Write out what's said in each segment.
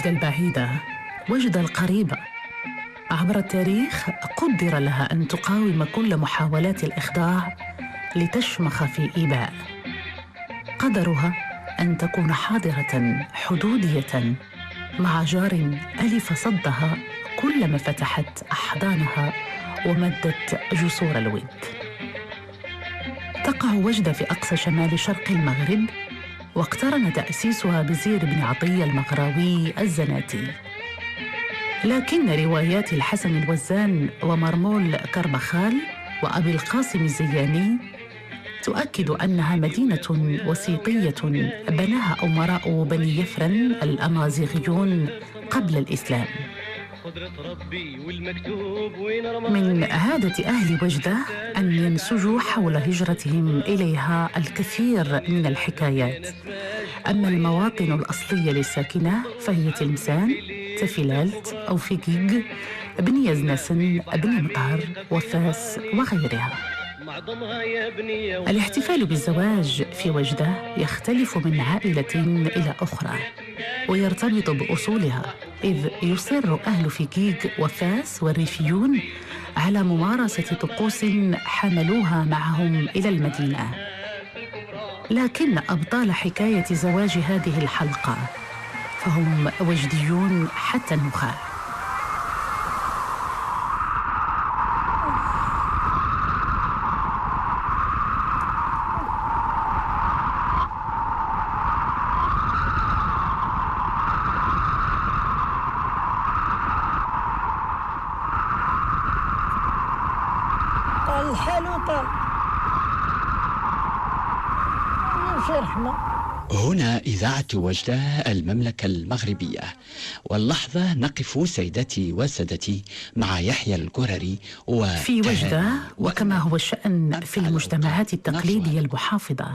وجدة البعيدة، وجدة القريبة. عبر التاريخ قدر لها أن تقاوم كل محاولات الإخضاع لتشمخ في إيباء. قدرها أن تكون حاضرة حدودية مع جار ألف صدها كلما فتحت أحضانها ومدت جسور الود. تقع وجدة في أقصى شمال شرق المغرب، واقترن تأسيسها بزير بن عطية المغراوي الزناتي. لكن روايات الحسن الوزان ومرمول كربخال وأبي القاسم الزياني تؤكد أنها مدينة وسيطية بناها أمراء بني يفرن الأمازيغيون قبل الإسلام. من عادة أهل وجدة أن ينسجوا حول هجرتهم إليها الكثير من الحكايات. أما المواطن الأصلية للساكنة فهي تلمسان، تفيلالت أو فيكيغ، بن يزنسن، بن مطهر، وفاس وغيرها. الاحتفال بالزواج في وجدة يختلف من عائلة إلى أخرى ويرتبط بأصولها، إذ يصر أهل فيكيغ وفاس والريفيون على ممارسة طقوس حملوها معهم إلى المدينة. لكن أبطال حكاية زواج هذه الحلقة فهم وجديون حتى النخاع. هنا إذاعة وجدة المملكة المغربية، واللحظة نقف سيدتي وسادتي مع يحيى القرري في وجدة. وكما هو الشأن في المجتمعات التقليدية المحافظة،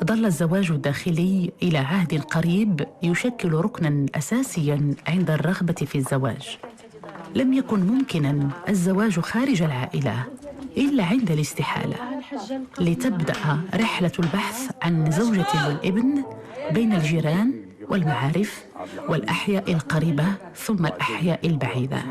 ظل الزواج الداخلي إلى عهد قريب يشكل ركناً أساسياً عند الرغبة في الزواج. لم يكن ممكناً الزواج خارج العائلة إلا عند الاستحالة، لتبدأ رحلة البحث عن زوجة والابن بين الجيران والمعارف والأحياء القريبة ثم الأحياء البعيدة.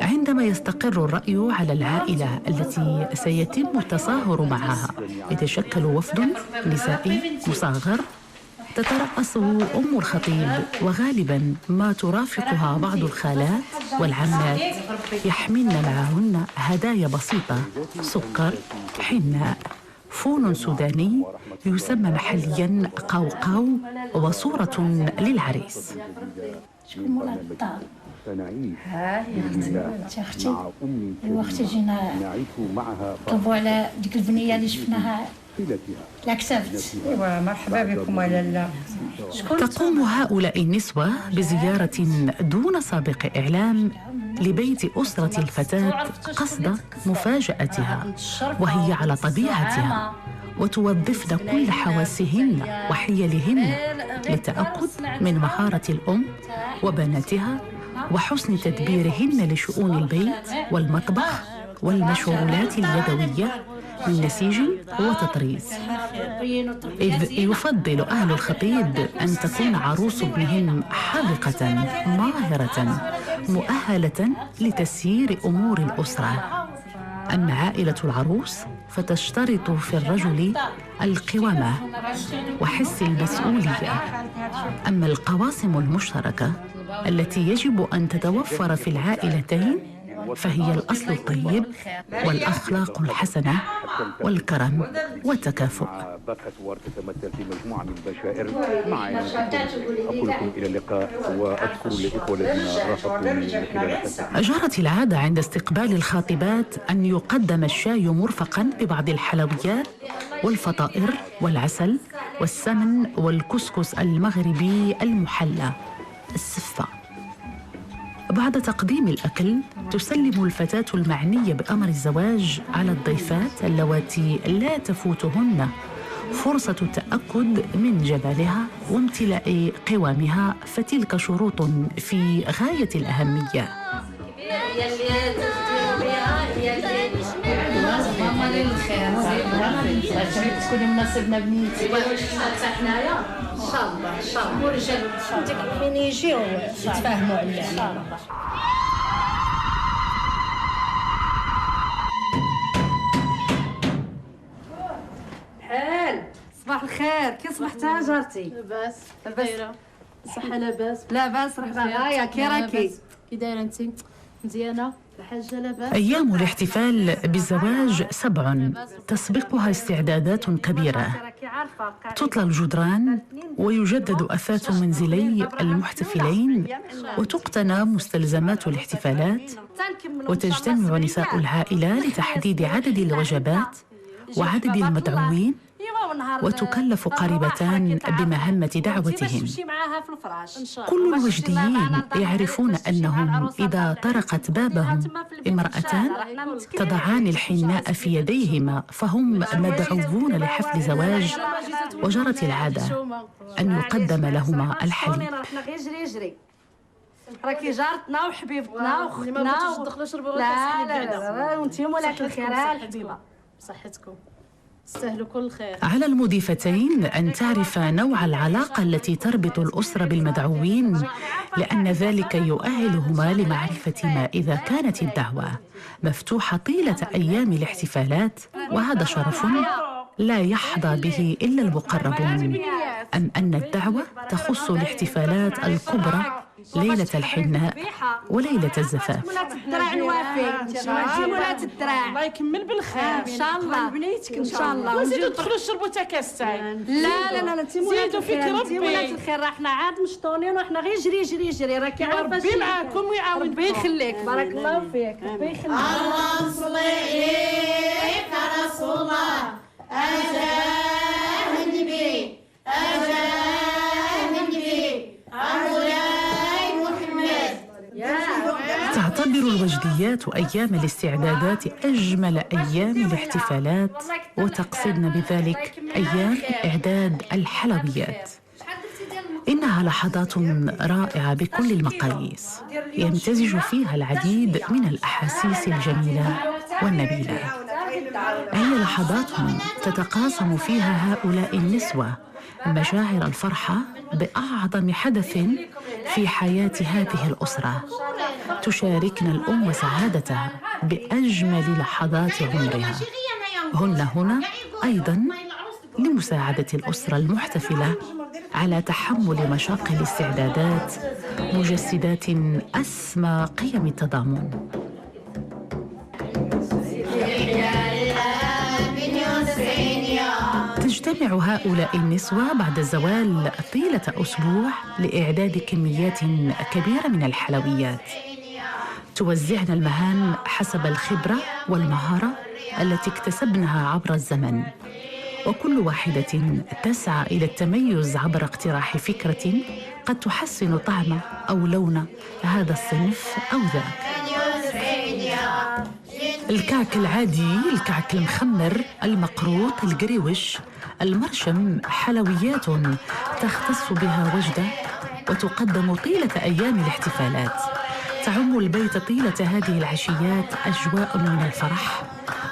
عندما يستقر الرأي على العائلة التي سيتم التصاهر معها، يتشكل وفد نسائي مصغر تترأس أم الخطيب، وغالباً ما ترافقها بعض الخالات والعمات، يحملن معهن هدايا بسيطة: سكر، حناء، فول سوداني يسمى محلياً قوقو، وصورة للعريس. ها يا اختي الوقت جينا طبوا على ديك البنيه اللي شفناها لا كسبت. ايوا مرحبا بكم لاله. تقوم هؤلاء النسوة بزيارة دون سابق إعلام لبيت أسرة الفتاة قصد مفاجأتها وهي على طبيعتها، وتوظفن كل حواسهن وحيلهن للتأكد من مهارة الأم وبناتها وحسن تدبيرهن لشؤون البيت والمطبخ والمشغولات اليدوية من نسيج وتطريز. إذ يفضل أهل الخطيب أن تكون عروس ابنهم حاذقة ماهرة مؤهلة لتسيير أمور الأسرة. أما عائلة العروس فتشترط في الرجل القوامة وحس المسؤولية. أما القواسم المشتركة التي يجب أن تتوفر في العائلتين فهي الأصل الطيب والأخلاق الحسنة والكرم والتكافؤ. وتتمثل في مجموعة من البشائر. أقول لكم إلى اللقاء، وأشكر الإخوة الذين رافقوني خلال. جرت العادة عند استقبال الخاطبات أن يقدم الشاي مرفقاً ببعض الحلويات والفطائر والعسل والسمن والكسكس المغربي المحلى السفة. بعد تقديم الأكل تسلم الفتاة المعنية بأمر الزواج على الضيفات اللواتي لا تفوتهن فرصة التأكد من جمالها وامتلاء قوامها، فتلك شروط في غاية الأهمية. على الخير تكوني مناسبنا بنيتي حتى حنايا ان شاء الله ان شاء الله ورجال من يجيو يتفاهموا علينا. حال صباح الخير، كي صبحتها جارتي؟ لاباس كي دايره؟ الصحه لاباس؟ لاباس رحبا غايه كي راكي؟ كي دايره انت؟ مزيانه الحاجه لاباس؟ أيام الاحتفال بالزواج 7 تسبقها استعدادات كبيرة. تطلى الجدران ويجدد أثاث منزلي المحتفلين وتقتنى مستلزمات الاحتفالات، وتجتمع نساء العائلة لتحديد عدد الوجبات وعدد المدعوين، وتكلف قريبتان بمهمة دعوتهم. كل الوجديين يعرفون أنهم إذا طرقت بابهم امرأتان تضعان الحناء في يديهما فهم مدعوون لحفل زواج، وجرت العادة أن يقدم لهما الحليب. راكي جارتنا وحبيبتنا واختنا لا وانتي مولاك الخير الحبيبه بصحتكم تستاهلوا كل خير. على المضيفتين أن تعرف نوع العلاقة التي تربط الأسرة بالمدعوين، لأن ذلك يؤهلهما لمعرفة ما إذا كانت الدعوة مفتوحة طيلة أيام الاحتفالات، وهذا شرف لا يحظى به إلا المقربون، أم أن الدعوة تخص الاحتفالات الكبرى، ليلة الحناء وليلة الزفاف. مولاة الدراع نوافي، مولاة الدراع الله يكمل بالخير ان شاء الله بنيتك ان شاء الله. وزيدوا تدخلوا شربوا تا كاس تاعي. لا انت مولاة زيدوا فيك الخير، انت مولاة ربي. الخير، راحنا عاد مشطونين وحنا غير جري راكي عارفه. ربي معاكم ويعاون ربي يخليك، بارك الله فيك، ربي يخليك. اللهم صل عليك يا رسول الله. أجاه النبي مولاي محمد. تعتبر الوجديات أيام الاستعدادات أجمل أيام الاحتفالات، وتقصدن بذلك أيام إعداد الحلويات. إنها لحظات رائعة بكل المقاييس، يمتزج فيها العديد من الأحاسيس الجميلة والنبيلة. هي لحظات تتقاسم فيها هؤلاء النسوة مشاعر الفرحة بأعظم حدث في حياة هذه الأسرة. تشاركن الأم سعادتها بأجمل لحظات عمرها. هن هنا أيضاً لمساعدة الأسرة المحتفلة على تحمل مشاق الاستعدادات، مجسدات أسمى قيم التضامن. تجتمع هؤلاء النسوة بعد الزوال طيلة أسبوع لإعداد كميات كبيرة من الحلويات. توزعن المهام حسب الخبرة والمهارة التي اكتسبنها عبر الزمن، وكل واحدة تسعى إلى التميز عبر اقتراح فكرة قد تحسن طعم أو لون هذا الصنف أو ذاك. الكعك العادي، الكعك المخمر، المقروط، القريوش، المرشم، حلويات تختص بها وجدة وتقدم طيلة أيام الاحتفالات. تعم البيت طيلة هذه العشيات أجواء من الفرح،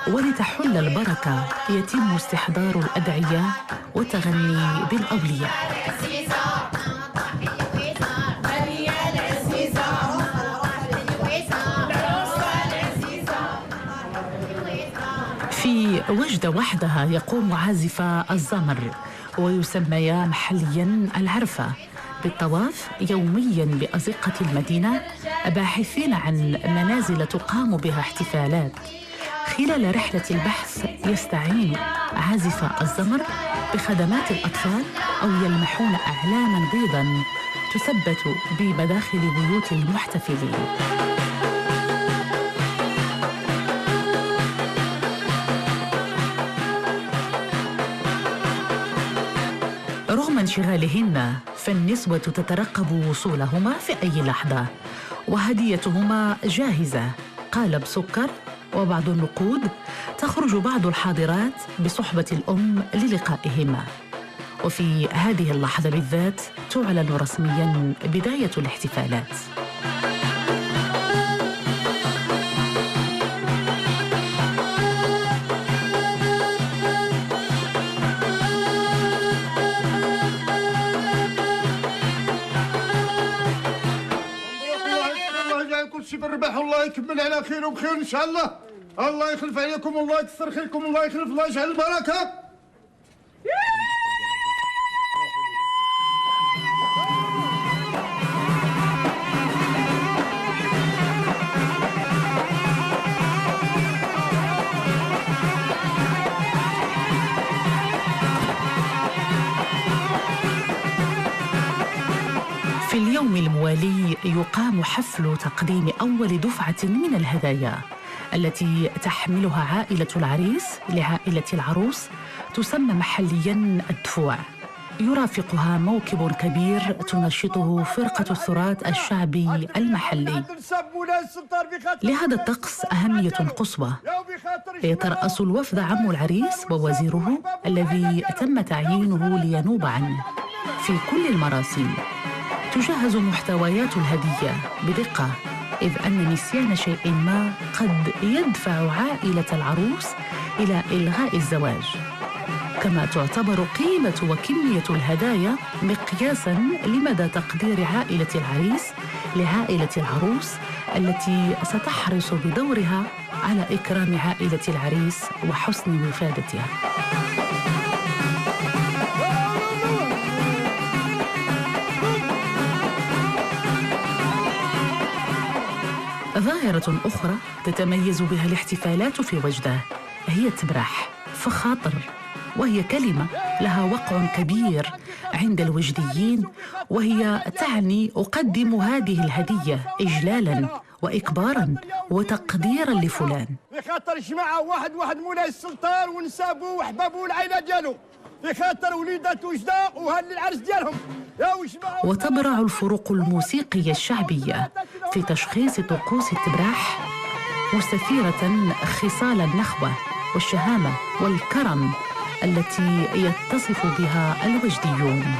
ولتحل البركة يتم استحضار الأدعية والتغني بالأولياء. في وجدة وحدها يقوم عازف الزمر، ويسميا محليا العرفة، بالطواف يوميا بأزقة المدينة باحثين عن منازل تقام بها احتفالات. خلال رحلة البحث يستعين عازف الزمر بخدمات الأطفال أو يلمحون أعلاما بيضا تثبت بمداخل بيوت المحتفلين. رغم انشغالهن فالنسوة تترقب وصولهما في أي لحظة، وهديتهما جاهزة، قالب سكر وبعض النقود. تخرج بعض الحاضرات بصحبة الأم للقائهما، وفي هذه اللحظة بالذات تعلن رسمياً بداية الاحتفالات. شي بالربح والله يكمل على خير وبخير ان شاء الله. الله يخلف عليكم والله يكثر خيركم، الله يخلف، الله يجعل البركه. في اليوم الموالي يقام حفل تقديم أول دفعة من الهدايا التي تحملها عائلة العريس لعائلة العروس، تسمى محلياً الدفوع. يرافقها موكب كبير تنشطه فرقة الثراث الشعبي المحلي. لهذا الطقس أهمية قصوى. يترأس الوفد عم العريس ووزيره الذي تم تعيينه لينوب عنه في كل المراسيم. تجهز محتويات الهدية بدقة، إذ أن نسيان شيء ما قد يدفع عائلة العروس إلى إلغاء الزواج. كما تعتبر قيمة وكمية الهدايا مقياساً لمدى تقدير عائلة العريس لعائلة العروس التي ستحرص بدورها على إكرام عائلة العريس وحسن وفادتها. ظاهرة أخرى تتميز بها الاحتفالات في وجدة هي التبرح فخاطر، وهي كلمة لها وقع كبير عند الوجديين، وهي تعني أقدم هذه الهدية إجلالاً وإكباراً وتقديراً لفلان. بخاطر جماعة واحد مولاي السلطان ونسابو وحبابو والعائلة ديالو، بخاطر وليدات وجدة وهل العرس ديالهم. وتبرع الفروق الموسيقية الشعبية في تشخيص طقوس التبراح مستثيرة خصال النخوة والشهامة والكرم التي يتصف بها الوجديون.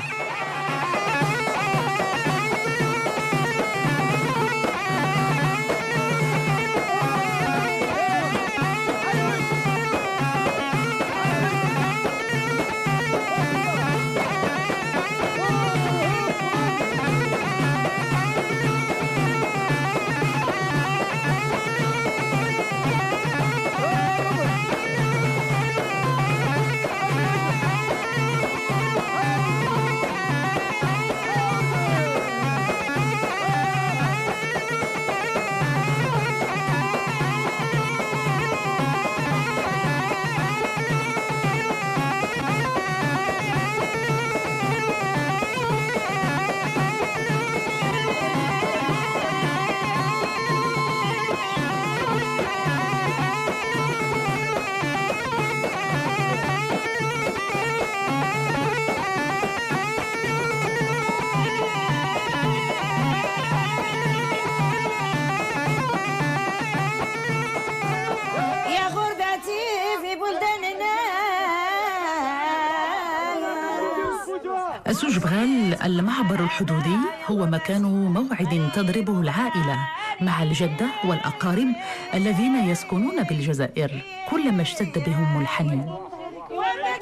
الزجبغال المعبر الحدودي هو مكان موعد تضربه العائلة مع الجدة والأقارب الذين يسكنون بالجزائر كلما اشتد بهم الحنين،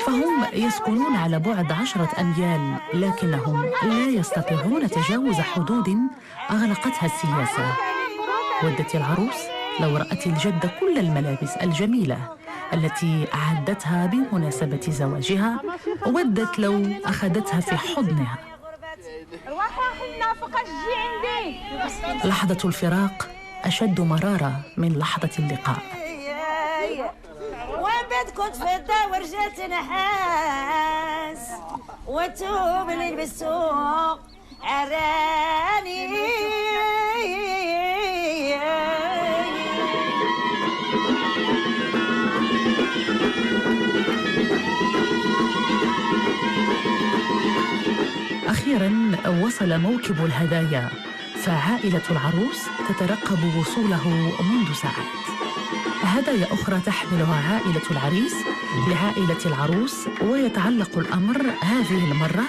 فهم يسكنون على بعد 10 أميال، لكنهم لا يستطيعون تجاوز حدود أغلقتها السياسة. ودت العروس لو رأت الجدة كل الملابس الجميلة التي أعدتها بمناسبة زواجها، ودت لو أخذتها في حضنها. لحظة الفراق أشد مرارة من لحظة اللقاء. وبد كنت في الدار ورجعت نحاس وتوب اللي بالسوق عراني. أخيراً وصل موكب الهدايا، فعائلة العروس تترقب وصوله منذ ساعات. هدايا أخرى تحملها عائلة العريس لعائلة العروس، ويتعلق الأمر هذه المرة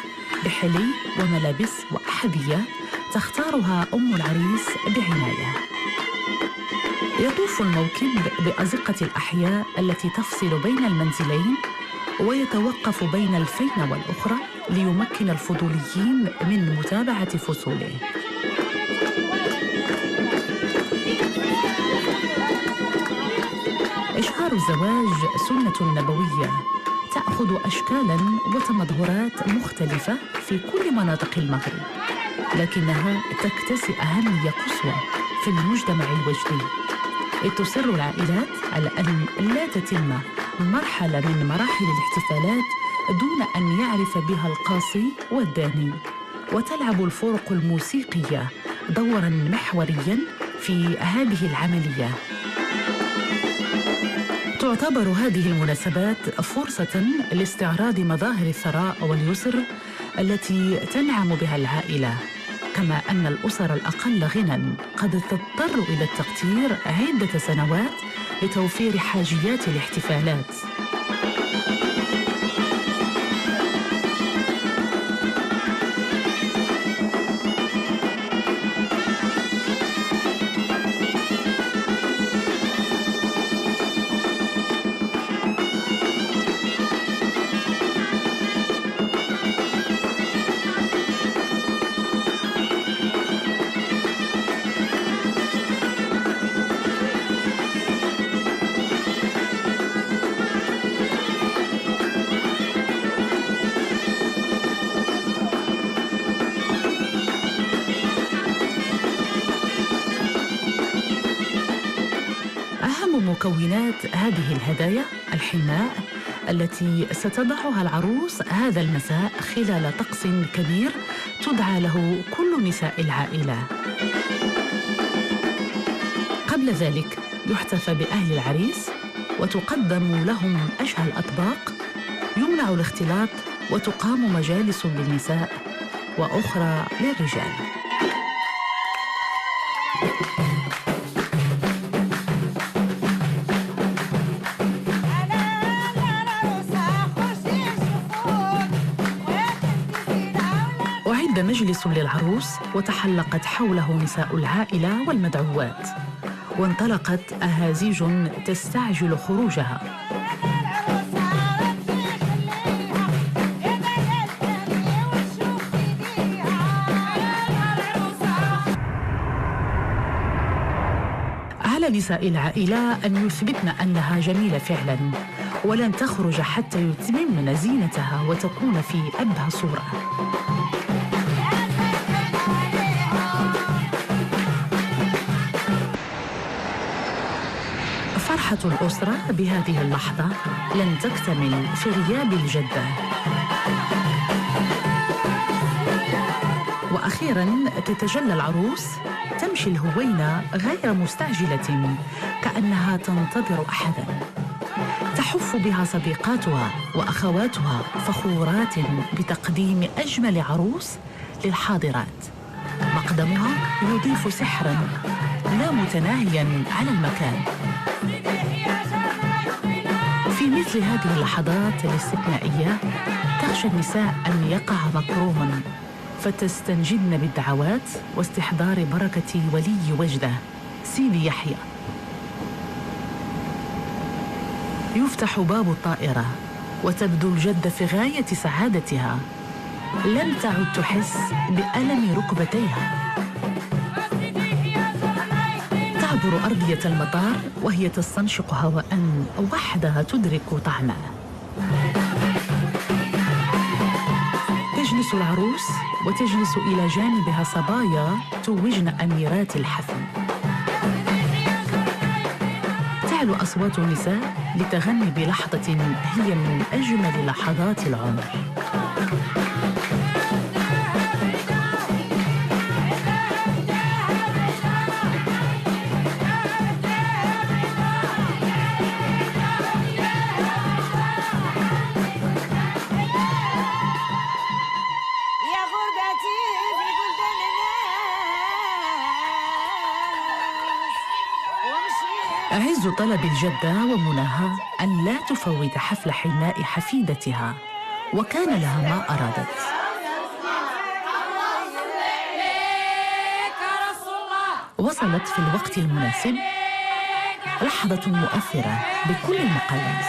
بحلي وملابس وأحذية تختارها أم العريس بعناية. يطوف الموكب بأزقة الأحياء التي تفصل بين المنزلين، ويتوقف بين الفينة والأخرى ليمكن الفضوليين من متابعة فصوله. اعتبار الزواج سنة نبوية تأخذ أشكالاً وتمظهرات مختلفة في كل مناطق المغرب، لكنها تكتسي أهمية قصوى في المجتمع الوجدي، إذ تصر العائلات على أن لا تتم مرحلة من مراحل الاحتفالات دون أن يعرف بها القاصي والداني، وتلعب الفرق الموسيقية دوراً محورياً في هذه العملية. تعتبر هذه المناسبات فرصة لاستعراض مظاهر الثراء واليسر التي تنعم بها العائلة، كما أن الأسر الأقل غنى قد تضطر إلى التقتير عدة سنوات لتوفير حاجيات الاحتفالات. مكونات هذه الهدايا الحناء التي ستضعها العروس هذا المساء خلال طقس كبير تدعى له كل نساء العائلة. قبل ذلك يحتفى بأهل العريس وتقدم لهم أشهى الأطباق، يمنع الاختلاط وتقام مجالس للنساء وأخرى للرجال. أعد مجلس للعروس وتحلقت حوله نساء العائلة والمدعوات، وانطلقت أهازيج تستعجل خروجها. على نساء العائلة أن يثبتن أنها جميلة فعلاً، ولن تخرج حتى يتممن زينتها وتكون في أبهى صورة. فرحة الأسرة بهذه اللحظة لن تكتمل في غياب الجدة. وأخيراً تتجلى العروس تمشي الهوينة غير مستعجلة كأنها تنتظر أحداً. تحف بها صديقاتها وأخواتها فخورات بتقديم أجمل عروس للحاضرات. مقدمها يضيف سحراً لا متناهياً على المكان. في مثل هذه اللحظات الاستثنائية تخشى النساء أن يقع مكروه، فتستنجدن بالدعوات واستحضار بركة ولي وجده سيدي يحيى. يفتح باب الطائرة وتبدو الجدة في غاية سعادتها، لم تعد تحس بألم ركبتيها. تعبر أرضية المطار وهي تستنشق هواء وحدها تدرك طعمه. تجلس العروس وتجلس إلى جانبها صبايا توجن أميرات الحفل. تعلو أصوات النساء لتغني بلحظة هي من أجمل لحظات العمر. أعز طلب الجدة ومناها أن لا تفوت حفل حناء حفيدتها، وكان لها ما أرادت. وصلت في الوقت المناسب، لحظة مؤثرة بكل المقاييس.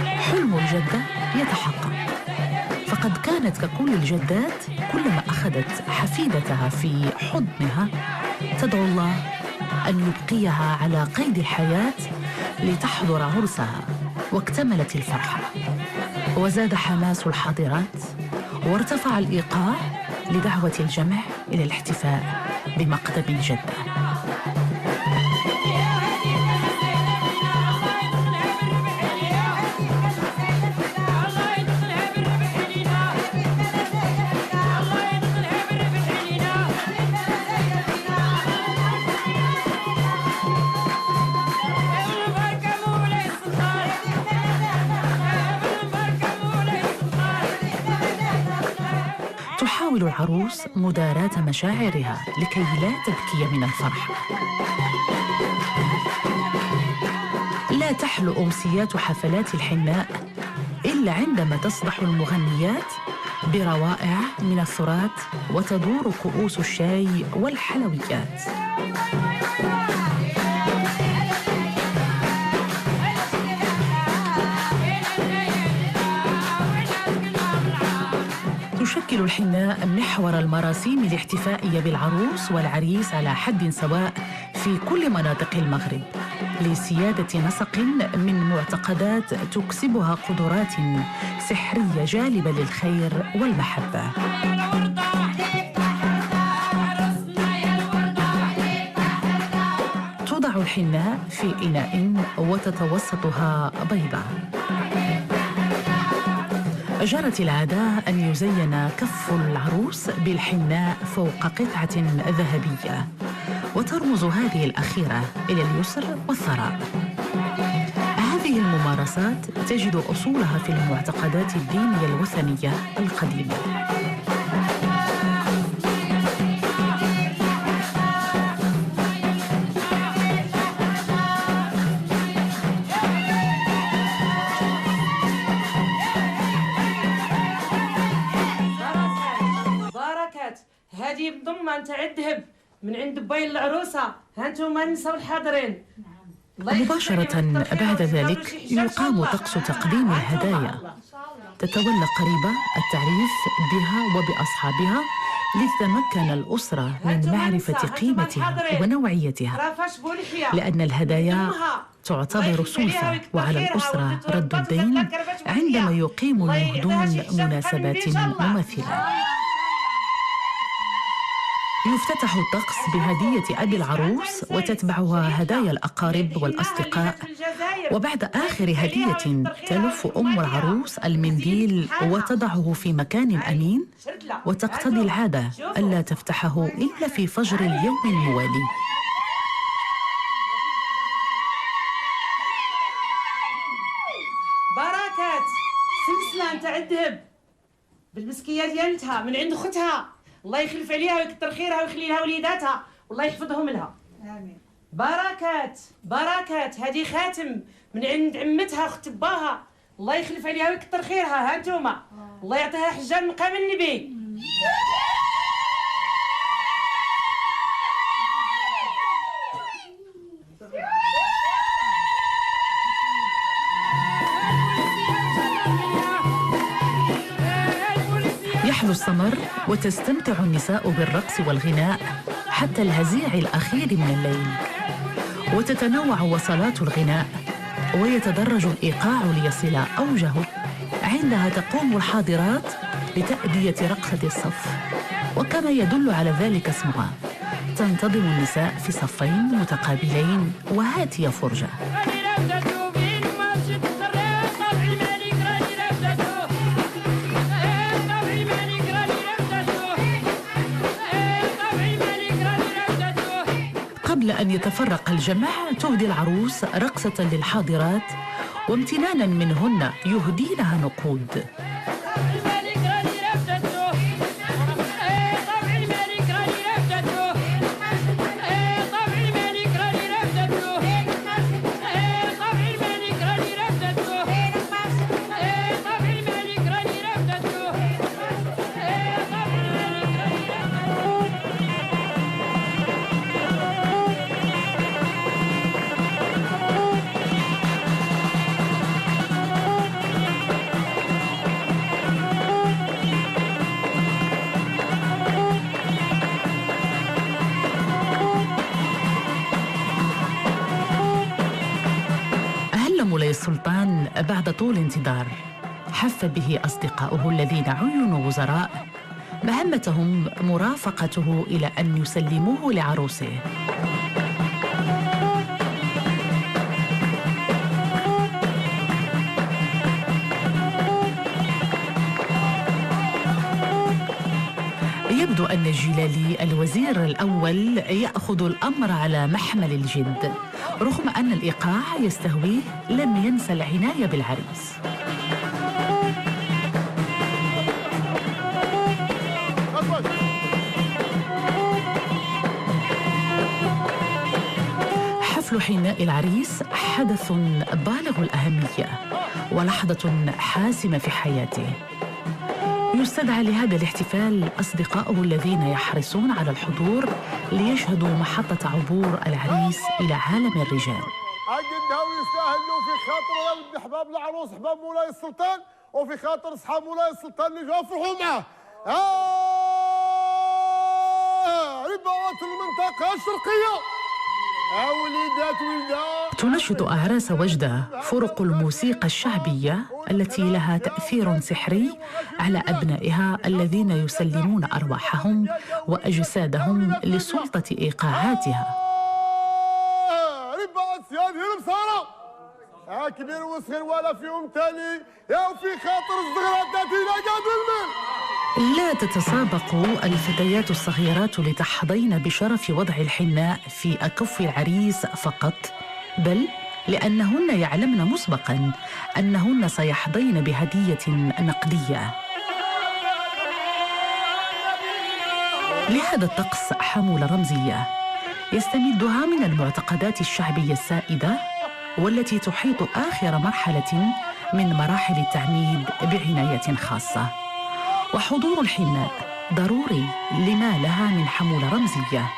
حلم الجدة يتحقق، فقد كانت ككل الجدات كلما أخذت حفيدتها في حضنها تدعو الله أن يبقيها على قيد الحياة لتحضر عرسها، واكتملت الفرحة، وزاد حماس الحاضرات، وارتفع الإيقاع لدعوة الجمع إلى الاحتفاء بمقدم الجدة. تحاول العروس مداراة مشاعرها لكي لا تبكي من الفرح. لا تحلو أمسيات حفلات الحناء إلا عندما تصدح المغنيات بروائع من الثراث وتدور كؤوس الشاي والحلويات. تشكل الحناء محور المراسيم الاحتفائية بالعروس والعريس على حد سواء في كل مناطق المغرب، لسيادة نسق من معتقدات تكسبها قدرات سحرية جالبة للخير والمحبة. توضع الحناء في إناء وتتوسطها بيضة. جرت العادة أن يزين كف العروس بالحناء فوق قطعة ذهبية، وترمز هذه الأخيرة إلى اليسر والثراء. هذه الممارسات تجد أصولها في المعتقدات الدينية الوثنية القديمة. هذه بضمة نتاع الذهب من عند باين العروسة، هانتوما النساء الحاضرين. مباشرة بعد ذلك يقام طقس تقديم الهدايا. تتولى قريبة التعريف بها وبأصحابها لتتمكن الأسرة من معرفة قيمتها ونوعيتها، لأن الهدايا تعتبر سلفة، وعلى الأسرة رد الدين عندما يقيم المهدون مناسبات مماثلة. يفتتح الطقس بهدية أبي العروس وتتبعها هدايا الأقارب والأصدقاء، وبعد آخر هدية تلف أم العروس المنديل وتضعه في مكان أمين، وتقتضي العادة ألا تفتحه إلا في فجر اليوم الموالي. بركات سلسلة نتاع الذهب بالمسكية ديالتها من عند أختها، الله يخلف عليها ويكثر خيرها ويخلي لها وليداتها والله يحفظهم لها. آمين. بركات هذه خاتم من عند عمتها اخت باها، الله يخلف عليها ويكثر خيرها. ها انتوما الله يعطيها حجان مقام النبي. يحلو السمر وتستمتع النساء بالرقص والغناء حتى الهزيع الأخير من الليل، وتتنوع وصلات الغناء ويتدرج الإيقاع ليصل أوجه. عندها تقوم الحاضرات بتأدية رقصة الصف، وكما يدل على ذلك اسمها، تنتظم النساء في صفين متقابلين وهاتي فرجة. قبل أن يتفرق الجمع تهدي العروس رقصة للحاضرات، وامتنانا منهن يهدينها نقود. مولاي السلطان بعد طول انتظار حف به أصدقاؤه الذين عينوا وزراء مهمتهم مرافقته إلى أن يسلموه لعروسه. يبدو أن الجلالي الوزير الأول يأخذ الأمر على محمل الجد، رغم أن الإيقاع يستهويه لم ينسى العناية بالعريس. حفل حناء العريس حدث بالغ الأهمية ولحظة حاسمة في حياته. يستدعى لهذا الاحتفال أصدقاؤه الذين يحرصون على الحضور ليشهدوا محطة عبور العريس إلى عالم الرجال. أجدها ويستاهلوا في خاطر ولد أحباب العروس أحباب مولاي السلطان، وفي خاطر أصحاب مولاي السلطان اللي جاوا فرحوا معاه. ربوات المنطقة الشرقية وليدات ولدات. تنشط أعراس وجدة فرق الموسيقى الشعبية التي لها تأثير سحري على أبنائها الذين يسلمون أرواحهم وأجسادهم لسلطة إيقاعاتها. ربوات هذه المسارة كبير وصغير ولا فيهم تاني يا وفي خاطر الصغيرات تاتينا قاد المال. لا تتسابق الفتيات الصغيرات لتحظين بشرف وضع الحناء في أكف العريس فقط، بل لأنهن يعلمن مسبقاً أنهن سيحظين بهدية نقدية. لهذا الطقس حمولة رمزية يستمدها من المعتقدات الشعبية السائدة والتي تحيط آخر مرحلة من مراحل التعميد بعناية خاصة. وحضور الحناء ضروري لما لها من حمولة رمزية،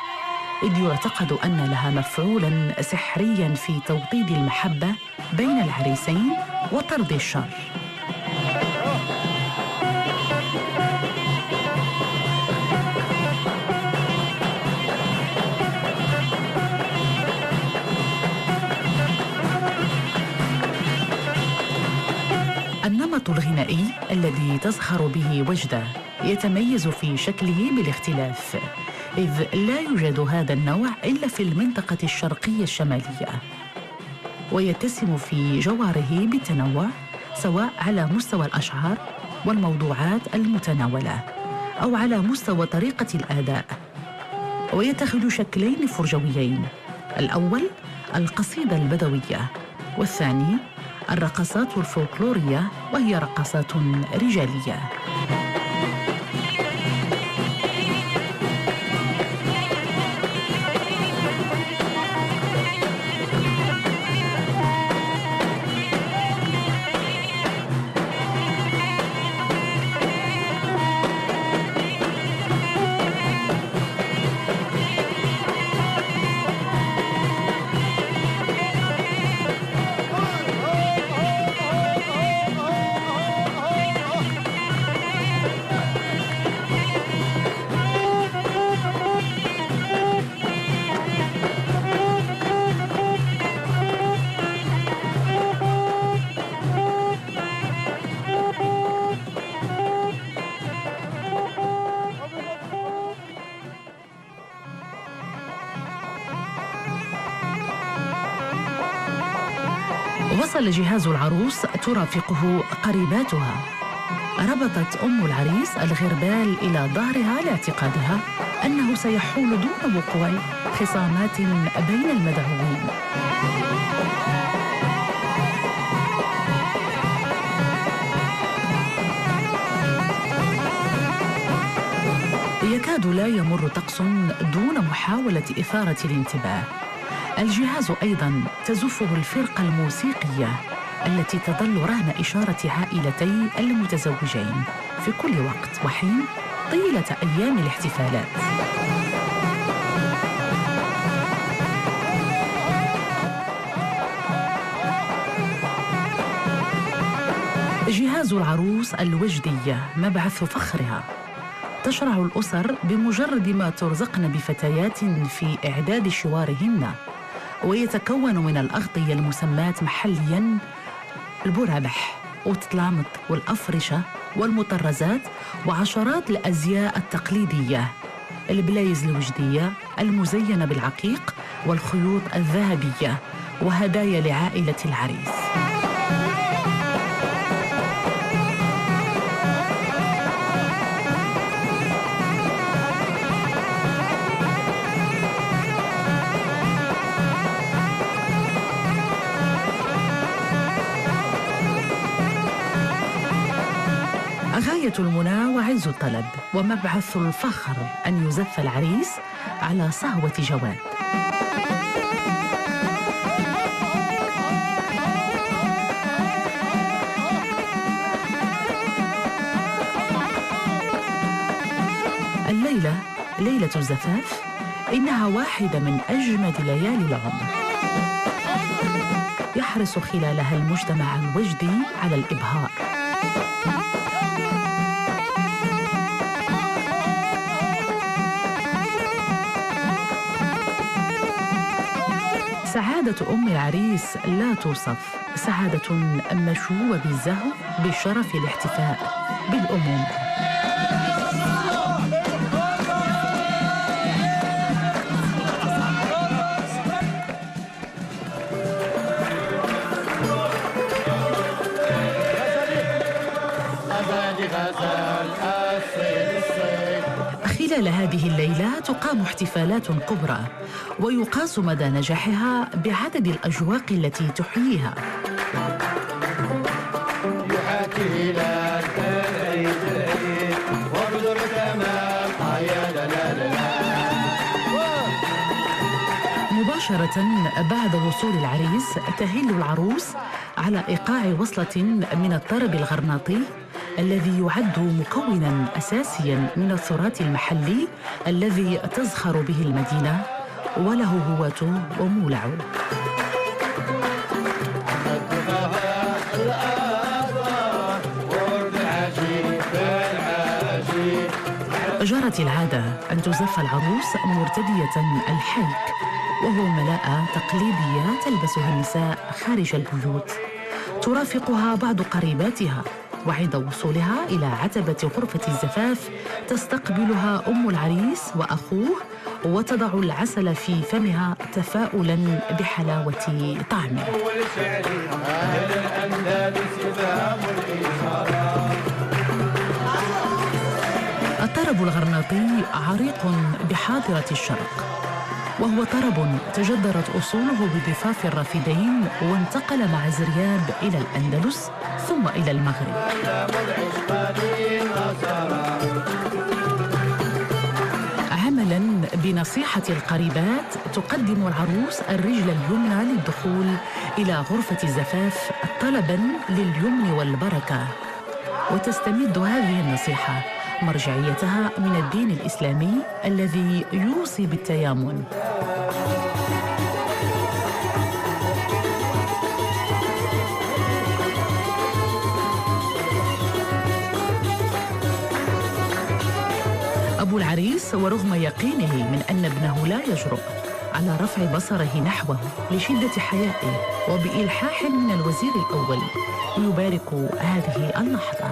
إذ يعتقد أن لها مفعولاً سحرياً في توطيد المحبة بين العريسين وطرد الشر. النمط الغنائي الذي تزخر به وجدة يتميز في شكله بالاختلاف، إذ لا يوجد هذا النوع إلا في المنطقة الشرقية الشمالية، ويتسم في جواره بالتنوع سواء على مستوى الأشعار والموضوعات المتناولة أو على مستوى طريقة الأداء، ويتخذ شكلين فرجويين: الأول القصيدة البدوية، والثاني الرقصات الفولكلورية وهي رقصات رجالية. وصل جهاز العروس ترافقه قريباتها. ربطت أم العريس الغربال إلى ظهرها لاعتقادها أنه سيحول دون وقوع خصامات بين المدعوين. يكاد لا يمر طقس دون محاولة إثارة الانتباه. الجهاز أيضاً تزفه الفرقة الموسيقية التي تظل رهن إشارة عائلتي المتزوجين في كل وقت وحين طيلة أيام الاحتفالات. جهاز العروس الوجدية مبعث فخرها. تشرع الأسر بمجرد ما ترزقن بفتيات في إعداد شوارهن ويتكون من الأغطية المسماة محلياً البرابح والتطلامط والأفرشة والمطرزات وعشرات الأزياء التقليدية، البلايز الوجدية المزينة بالعقيق والخيوط الذهبية وهدايا لعائلة العريس. غاية المنى وعز الطلب ومبعث الفخر أن يزف العريس على صهوة جواد. الليلة ليلة الزفاف إنها واحدة من أجمل ليالي العمر، يحرص خلالها المجتمع الوجدي على الإبهار. سعادة أم العريس لا توصف، سعادة مشوبة بالزهو بشرف الاحتفاء بالأمومة. خلال هذه الليلة تقام احتفالات كبرى ويقاس مدى نجاحها بعدد الأجواق التي تحييها. مباشرة بعد وصول العريس تهل العروس على إيقاع وصلة من الطرب الغرناطي الذي يعد مكوناً أساسياً من التراث المحلي الذي تزخر به المدينة وله هواته ومولعه. جرت العادة أن تزف العروس مرتدية الحيك، وهو ملاءة تقليدية تلبسها النساء خارج البيوت، ترافقها بعض قريباتها، وعند وصولها إلى عتبة غرفة الزفاف تستقبلها أم العريس وأخوه وتضع العسل في فمها تفاؤلاً بحلاوة طعمه. الطرب الغرناطي عريق بحاضرة الشرق، وهو طرب تجذرت أصوله بضفاف الرافدين وانتقل مع زرياب إلى الأندلس ثم إلى المغرب. عملاً بنصيحة القريبات تقدم العروس الرجل اليمنى للدخول إلى غرفة الزفاف طلباً لليمن والبركة، وتستمد هذه النصيحة مرجعيتها من الدين الإسلامي الذي يوصي بالتيامن. أبو العريس ورغم يقينه من أن ابنه لا يجرؤ على رفع بصره نحوه لشدة حيائه وبإلحاح من الوزير الأول يبارك هذه اللحظة.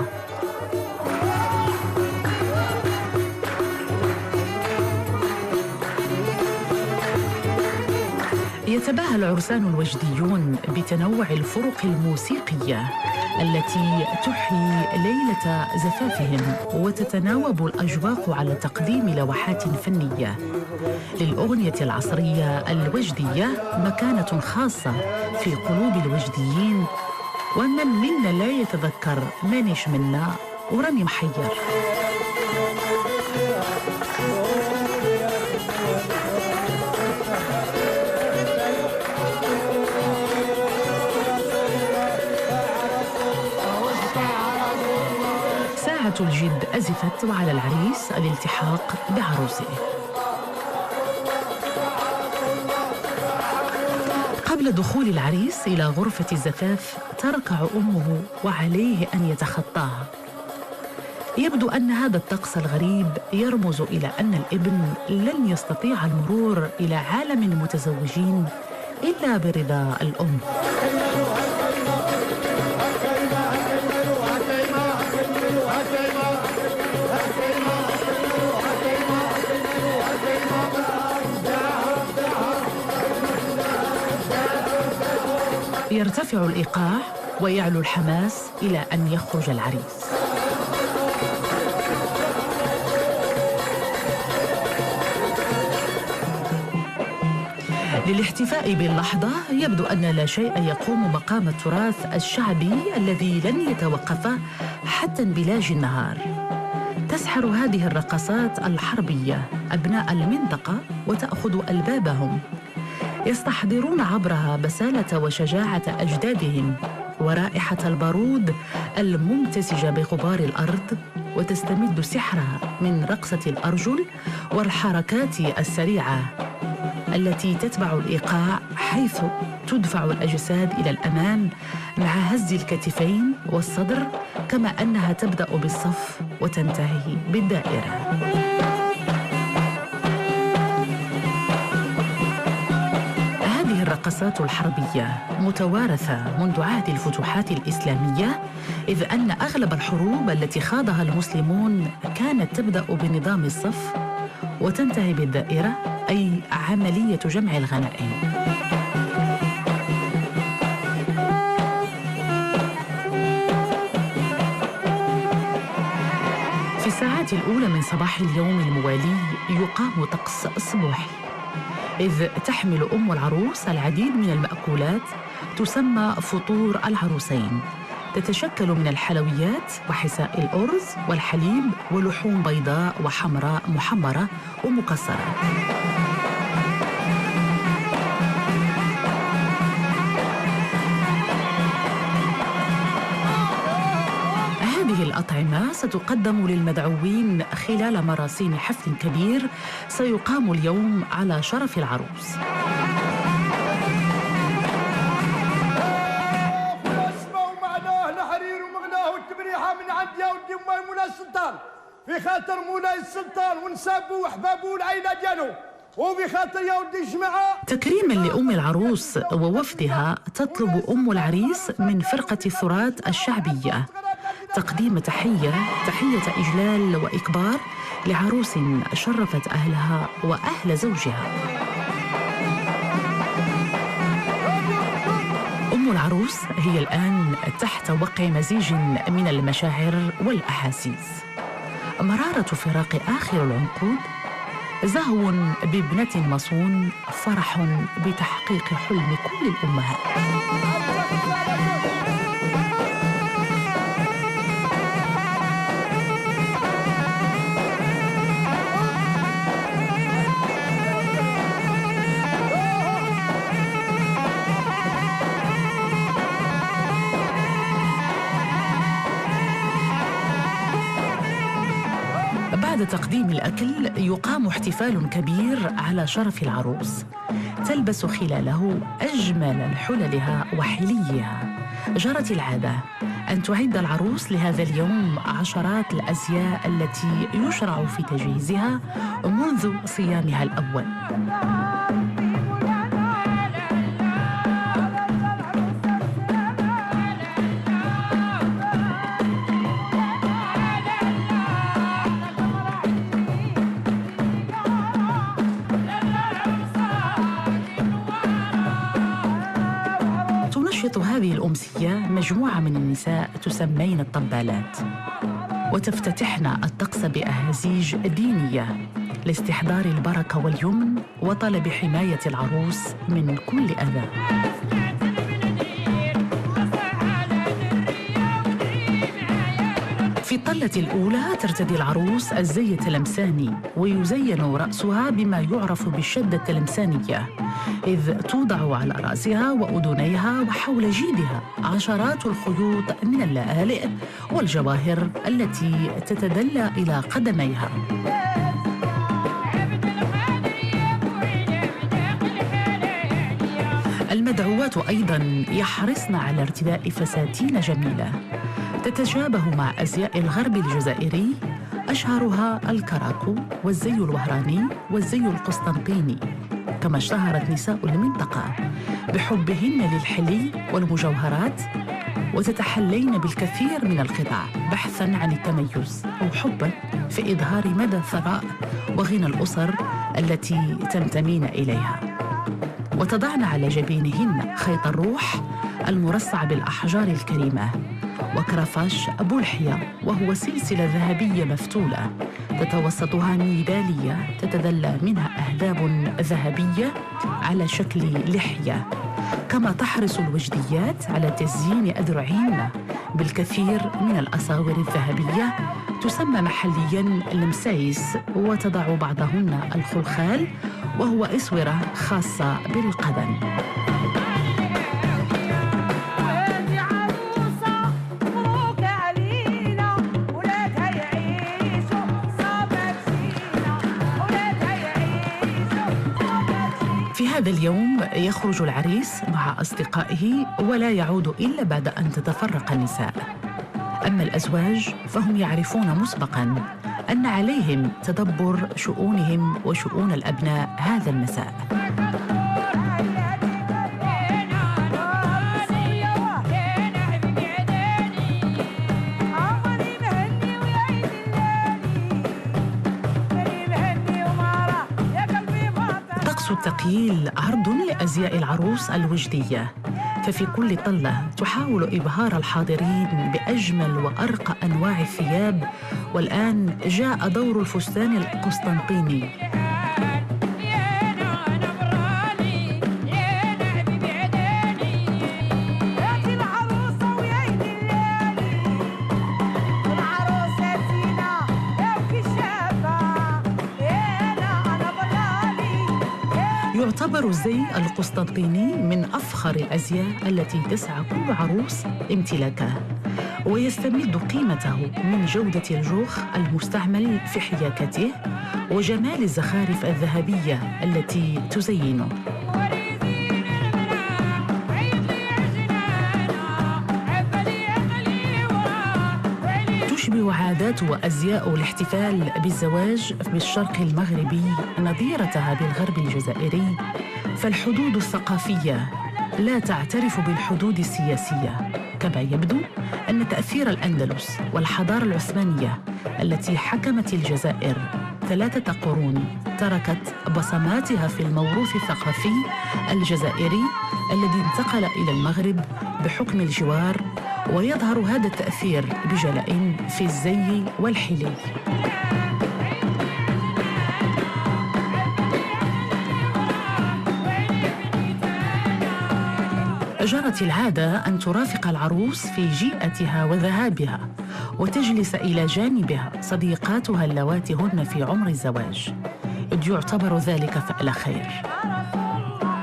يتباهى العرسان الوجديون بتنوع الفرق الموسيقية التي تحيي ليلة زفافهم، وتتناوب الأجواق على تقديم لوحات فنية. للأغنية العصرية الوجدية مكانة خاصة في قلوب الوجديين، ومن منا لا يتذكر مانيش منا وراني محير. ساعة الجد أزفت وعلى العريس الالتحاق بعروسه. قبل دخول العريس إلى غرفة الزفاف تركع أمه وعليه أن يتخطاها. يبدو أن هذا الطقس الغريب يرمز إلى أن الابن لن يستطيع المرور إلى عالم المتزوجين إلا برضا الأم. يرتفع الإيقاع ويعلو الحماس إلى أن يخرج العريس. للاحتفاء باللحظة يبدو أن لا شيء يقوم مقام التراث الشعبي الذي لن يتوقف حتى انبلاج النهار. تسحر هذه الرقصات الحربية أبناء المنطقة وتأخذ ألبابهم، يستحضرون عبرها بسالة وشجاعة أجدادهم ورائحة البارود الممتزجة بغبار الأرض، وتستمد سحرها من رقصة الأرجل والحركات السريعة التي تتبع الإيقاع، حيث تدفع الأجساد إلى الأمام مع هز الكتفين والصدر، كما أنها تبدأ بالصف وتنتهي بالدائرة. هذه الرقصات الحربية متوارثة منذ عهد الفتوحات الإسلامية، إذ أن أغلب الحروب التي خاضها المسلمون كانت تبدأ بنظام الصف وتنتهي بالدائرة، أي عملية جمع الغنائم. في الساعات الأولى من صباح اليوم الموالي يقام طقس صبوحي، إذ تحمل أم العروس العديد من المأكولات تسمى فطور العروسين، تتشكل من الحلويات وحساء الأرز والحليب ولحوم بيضاء وحمراء محمرة ومكسرات. هذه الأطعمة ستقدم للمدعوين خلال مراسيم حفل كبير سيقام اليوم على شرف العروس. في خاطر مولاي السلطان ونسابو وحبابو العائله ديالو، وبخاطر يا ودي الجماعه. تكريما لأم العروس ووفدها تطلب أم العريس من فرقة الثراث الشعبية تقديم تحية إجلال وإكبار لعروس شرفت أهلها وأهل زوجها. أم العروس هي الآن تحت وقع مزيج من المشاعر والأحاسيس، مرارة فراق آخر العنقود، زهو بابنة مصون، فرح بتحقيق حلم كل الأمهات. بعد تقديم الأكل يقام احتفال كبير على شرف العروس، تلبس خلاله أجمل حللها وحليها. جرت العادة أن تعد العروس لهذا اليوم عشرات الأزياء التي يشرع في تجهيزها منذ صيامها الأول. تنشط هذه الأمسية مجموعة من النساء تسمين الطبالات، وتفتتحن الطقس بأهازيج دينية لاستحضار البركة واليمن وطلب حماية العروس من كل أذى. في الطلة الأولى ترتدي العروس الزي التلمساني، ويزين رأسها بما يعرف بالشدة التلمسانية، إذ توضع على رأسها وأذنيها وحول جيدها عشرات الخيوط من اللآلئ والجواهر التي تتدلى إلى قدميها. المدعوات أيضاً يحرصن على ارتداء فساتين جميلة تتشابه مع أزياء الغرب الجزائري، أشهرها الكراكو والزي الوهراني والزي القسطنطيني، كما اشتهرت نساء المنطقة بحبهن للحلي والمجوهرات، وتتحلين بالكثير من القطع بحثاً عن التميز أو حباً في إظهار مدى ثراء وغنى الأسر التي تنتمين إليها. وتضعن على جبينهن خيط الروح المرصع بالأحجار الكريمة، وكرفاش بلحية، وهو سلسلة ذهبية مفتولة تتوسطها نيبالية تتدلى منها أهداب ذهبية على شكل لحية. كما تحرص الوجديات على تزيين أذرعهن بالكثير من الأساور الذهبية تسمى محلياً المسايس، وتضع بعضهن الخلخال وهو إسورة خاصة بالقدم. في هذا اليوم يخرج العريس مع أصدقائه ولا يعود إلا بعد أن تتفرق النساء. أما الأزواج فهم يعرفون مسبقاً أن عليهم تدبر شؤونهم وشؤون الأبناء هذا المساء. طقس التقييل عرض لأزياء العروس الوجدية، ففي كل طلة تحاول إبهار الحاضرين بأجمل وأرقى أنواع الثياب. والآن جاء دور الفستان القسطنطيني. يعتبر الزي القسطنطيني من أفخر الأزياء التي تسعى كل عروس امتلاكها، ويستمد قيمته من جودة الجوخ المستعمل في حياكته وجمال الزخارف الذهبية التي تزينه. تشبه عادات وأزياء الاحتفال بالزواج بالشرق المغربي نظيرتها بالغرب الجزائري، فالحدود الثقافية لا تعترف بالحدود السياسية. كما يبدو أن تأثير الأندلس والحضارة العثمانية التي حكمت الجزائر 3 قرون تركت بصماتها في الموروث الثقافي الجزائري الذي انتقل إلى المغرب بحكم الجوار، ويظهر هذا التأثير بجلاء في الزي والحلي. جرت العادة أن ترافق العروس في جيئتها وذهابها، وتجلس إلى جانبها صديقاتها اللواتي هن في عمر الزواج، إذ يعتبر ذلك فعل خير.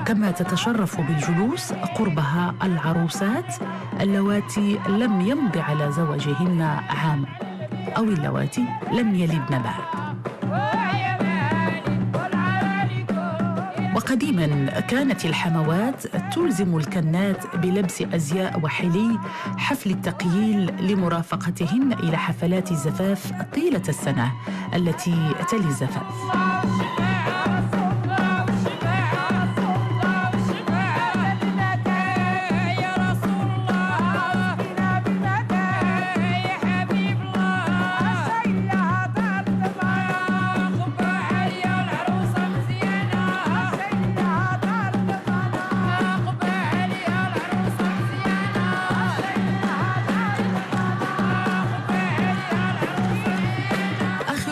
كما تتشرف بالجلوس قربها العروسات اللواتي لم يمض على زواجهن عام أو اللواتي لم يلدن بعد. وقديماً كانت الحموات تلزم الكنات بلبس أزياء وحلي حفل التقييل لمرافقتهن إلى حفلات الزفاف طيلة السنة التي تلي الزفاف.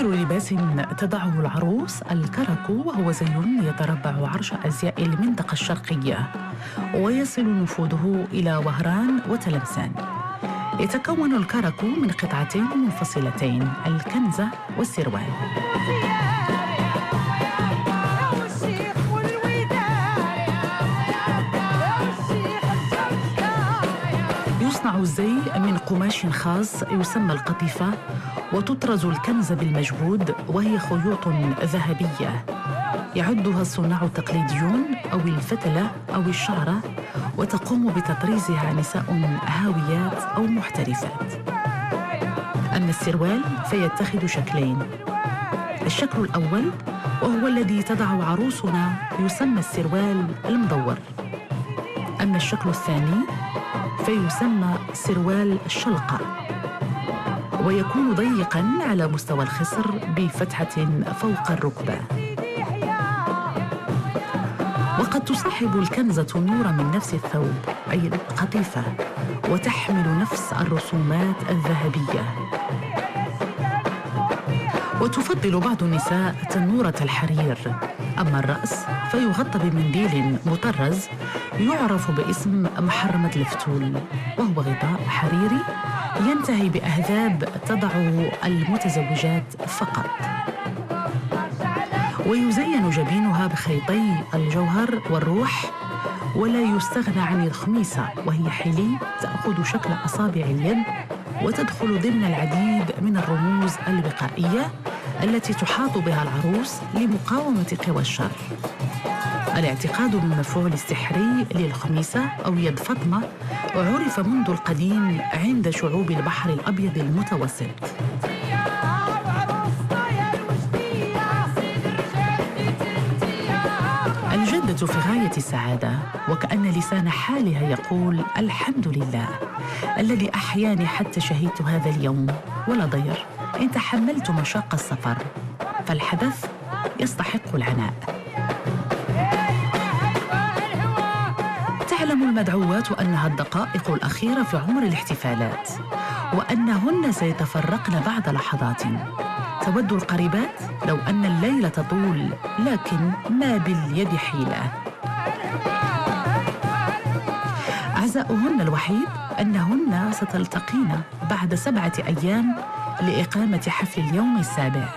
لباس تضعه العروس الكركو، وهو زي يتربع عرش أزياء المنطقة الشرقية، ويصل نفوذه إلى وهران وتلمسان. يتكون الكركو من قطعتين منفصلتين، الكنزة والسروال. يصنع الزي من قماش خاص يسمى القطيفة، وتطرز الكنزة بالمجهود، وهي خيوط ذهبية يعدها الصناع التقليديون أو الفتلة أو الشعرة، وتقوم بتطريزها نساء هاويات أو محترفات. أما السروال فيتخذ شكلين: الشكل الأول وهو الذي تضع عروسنا يسمى السروال المدور. أما الشكل الثاني فيسمى سروال الشلقة، ويكون ضيقاً على مستوى الخصر بفتحة فوق الركبة. وقد تصاحب الكنزة نورا من نفس الثوب أي القطيفة، وتحمل نفس الرسومات الذهبية. وتفضل بعض النساء تنورة الحرير. أما الرأس فيغطى بمنديل مطرز يعرف باسم محرمة الفتول، وهو غطاء حريري ينتهي بأهذاب تضعه المتزوجات فقط. ويزين جبينها بخيطي الجوهر والروح، ولا يستغنى عن الخميسة، وهي حلي تأخذ شكل أصابع اليد وتدخل ضمن العديد من الرموز الوقائية التي تحاط بها العروس لمقاومة قوى الشر. الاعتقاد بالمفعول السحري للخميسة أو يد فاطمة عرف منذ القديم عند شعوب البحر الأبيض المتوسط. الجدة في غاية السعادة، وكأن لسان حالها يقول: الحمد لله الذي أحياني حتى شهدت هذا اليوم، ولا ضير إن تحملت مشاق السفر، فالحدث يستحق العناء. تعلم المدعوات أنها الدقائق الأخيرة في عمر الاحتفالات، وأنهن سيتفرقن بعد لحظات. تود القريبات لو أن الليلة تطول، لكن ما باليد حيلة. عزاؤهن الوحيد أنهن ستلتقين بعد 7 أيام لإقامة حفل اليوم السابع.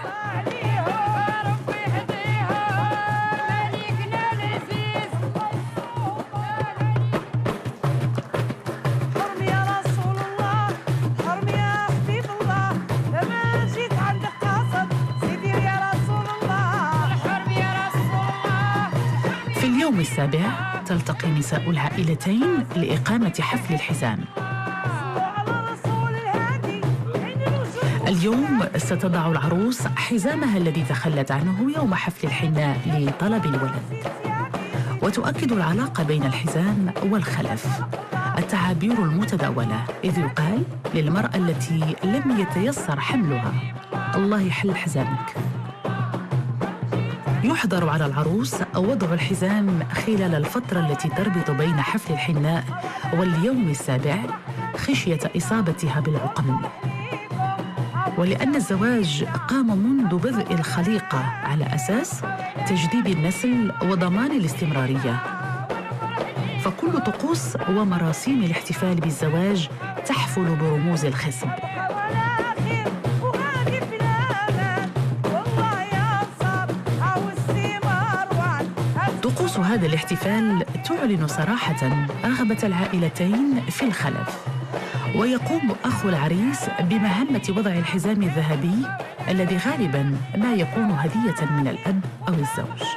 في اليوم السابع تلتقي نساء العائلتين لإقامة حفل الحزام. اليوم ستضع العروس حزامها الذي تخلت عنه يوم حفل الحناء لطلب الولد. وتؤكد العلاقة بين الحزام والخلف التعابير المتداولة، إذ يقال للمرأة التي لم يتيسر حملها: الله يحل حزامك. يحظر على العروس وضع الحزام خلال الفترة التي تربط بين حفل الحناء واليوم السابع خشية إصابتها بالعقم. ولأن الزواج قام منذ بدء الخليقة على أساس تجديد النسل وضمان الاستمرارية، فكل طقوس ومراسيم الاحتفال بالزواج تحفل برموز الخصب. طقوس هذا الاحتفال تعلن صراحة رغبة العائلتين في الخلف، ويقوم أخو العريس بمهمة وضع الحزام الذهبي الذي غالباً ما يكون هدية من الأب أو الزوج.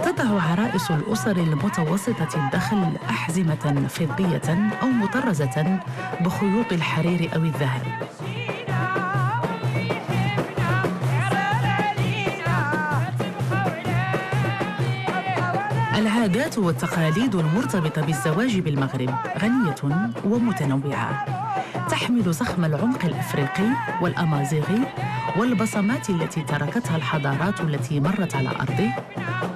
تضع عرائس الأسر المتوسطة الدخل أحزمة فضية أو مطرزة بخيوط الحرير أو الذهب. العادات والتقاليد المرتبطة بالزواج بالمغرب غنية ومتنوعة، تحمل زخم العمق الأفريقي والأمازيغي والبصمات التي تركتها الحضارات التي مرت على أرضه،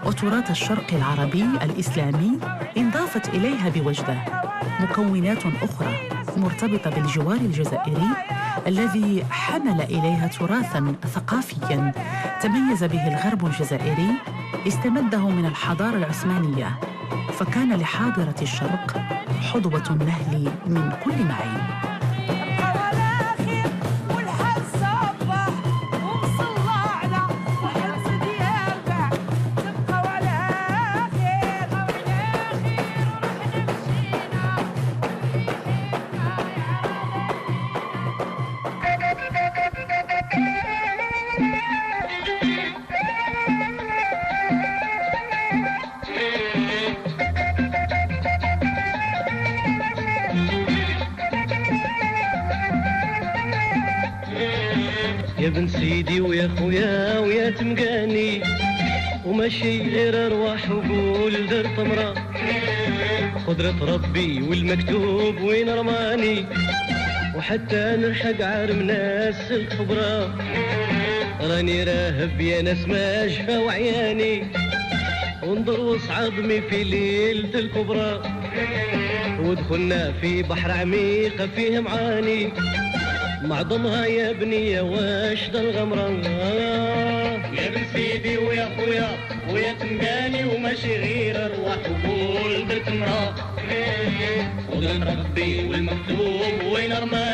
وتراث الشرق العربي الإسلامي انضافت إليها بوجده مكونات أخرى مرتبطة بالجوار الجزائري الذي حمل إليها تراثاً ثقافياً تميز به الغرب الجزائري استمده من الحضارة العثمانية، فكان لحاضرة الشرق حظوة النهل من كل معين. يا بن سيدي ويا خويا ويا تمقاني وماشي غير ارواح وقول درت مرا قدرة ربي والمكتوب وين رماني وحتى نلحق عارم ناس الخبرة راني راهب يا ناس ما جفا وعياني وندروس عظمي في ليلة الكبرى ودخلنا في بحر عميق فيه معاني معظمها يا بنية واش دا الغمرة يا بن سيدي ويا خويا ويا تنقاني وماشي غير ارواح وقول درت مرا قدرة ربي والمكتوب وين رماني